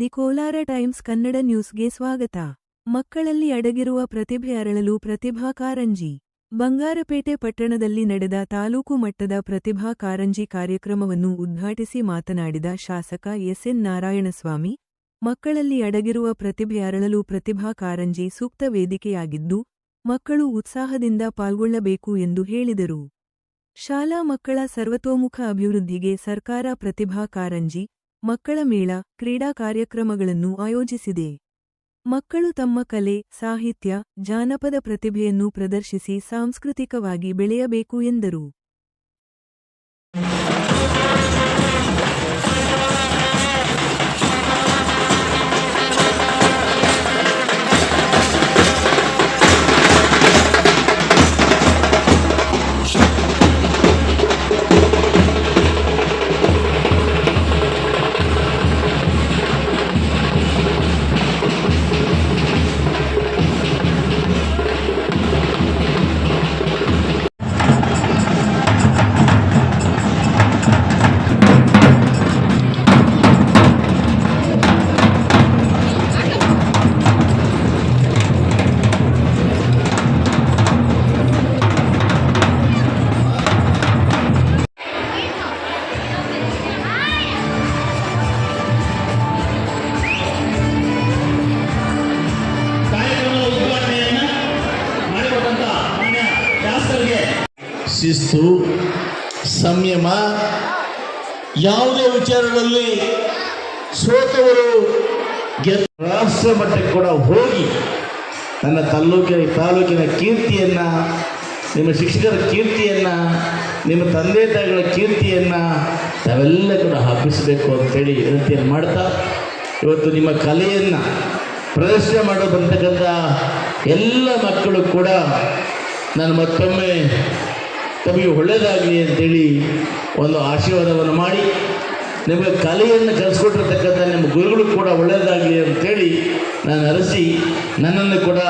The Kolar times Kannada ನ್ಯೂಸ್ಗೆ ಸ್ವಾಗತ. ಮಕ್ಕಳಲ್ಲಿ ಅಡಗಿರುವ ಪ್ರತಿಭೆ ಅರಳಲು ಪ್ರತಿಭಾ ಕಾರಂಜಿ. ಬಂಗಾರಪೇಟೆ ಪಟ್ಟಣದಲ್ಲಿ ನಡೆದ ತಾಲೂಕು ಮಟ್ಟದ ಪ್ರತಿಭಾ ಕಾರಂಜಿ ಕಾರ್ಯಕ್ರಮವನ್ನು ಉದ್ಘಾಟಿಸಿ ಮಾತನಾಡಿದ ಶಾಸಕ ಎಸ್.ಎನ್. ನಾರಾಯಣಸ್ವಾಮಿ, ಮಕ್ಕಳಲ್ಲಿ ಅಡಗಿರುವ ಪ್ರತಿಭೆ ಅರಳಲು ಪ್ರತಿಭಾ ಕಾರಂಜಿ ಸೂಕ್ತ ವೇದಿಕೆಯಾಗಿದ್ದು, ಮಕ್ಕಳು ಉತ್ಸಾಹದಿಂದ ಪಾಲ್ಗೊಳ್ಳಬೇಕು ಎಂದು ಹೇಳಿದರು. ಶಾಲಾ ಮಕ್ಕಳ ಸರ್ವತೋಮುಖ ಅಭಿವೃದ್ಧಿಗೆ ಸರ್ಕಾರ ಪ್ರತಿಭಾ ಕಾರಂಜಿ, ಮಕ್ಕಳ ಮೇಳ, ಕ್ರೀಡಾ ಕಾರ್ಯಕ್ರಮಗಳನ್ನು ಆಯೋಜಿಸಿದೆ. ಮಕ್ಕಳು ತಮ್ಮ ಕಲೆ, ಸಾಹಿತ್ಯ, ಜಾನಪದ ಪ್ರತಿಭೆಯನ್ನು ಪ್ರದರ್ಶಿಸಿ ಸಾಂಸ್ಕೃತಿಕವಾಗಿ ಬೆಳೆಯಬೇಕು ಎಂದರು. ಶಿಸ್ತು, ಸಂಯಮ, ಯಾವುದೇ ವಿಚಾರಗಳಲ್ಲಿ ಸೋತವರು ರಾಷ್ಟ್ರ ಮಟ್ಟಕ್ಕೆ ಕೂಡ ಹೋಗಿ ನನ್ನ ತಾಲೂಕಿನ ಕೀರ್ತಿಯನ್ನು, ನಿಮ್ಮ ಶಿಕ್ಷಕರ ಕೀರ್ತಿಯನ್ನು, ನಿಮ್ಮ ತಂದೆ ತಾಯಿಗಳ ಕೀರ್ತಿಯನ್ನು ತಾವೆಲ್ಲ ಕೂಡ ಹಬ್ಬಿಸಬೇಕು ಅಂತೇಳಿ ವಿನಂತಿಯನ್ನು ಮಾಡ್ತಾ, ಇವತ್ತು ನಿಮ್ಮ ಕಲೆಯನ್ನು ಪ್ರದರ್ಶನ ಮಾಡೋ ಬಂತಕ್ಕಂಥ ಎಲ್ಲ ಮಕ್ಕಳು ಕೂಡ ನಾನು ಮತ್ತೊಮ್ಮೆ ತಮಗೆ ಒಳ್ಳೆಯದಾಗಲಿ ಅಂತೇಳಿ ಒಂದು ಆಶೀರ್ವಾದವನ್ನು ಮಾಡಿ, ನಿಮಗೆ ಕಲೆಯನ್ನು ಕಲಿಸ್ಕೊಟ್ಟಿರ್ತಕ್ಕಂಥ ನಿಮ್ಮ ಗುರುಗಳು ಕೂಡ ಒಳ್ಳೆಯದಾಗಲಿ ಅಂತೇಳಿ ನಾನು ಅರಸಿ ನನ್ನನ್ನು ಕೂಡ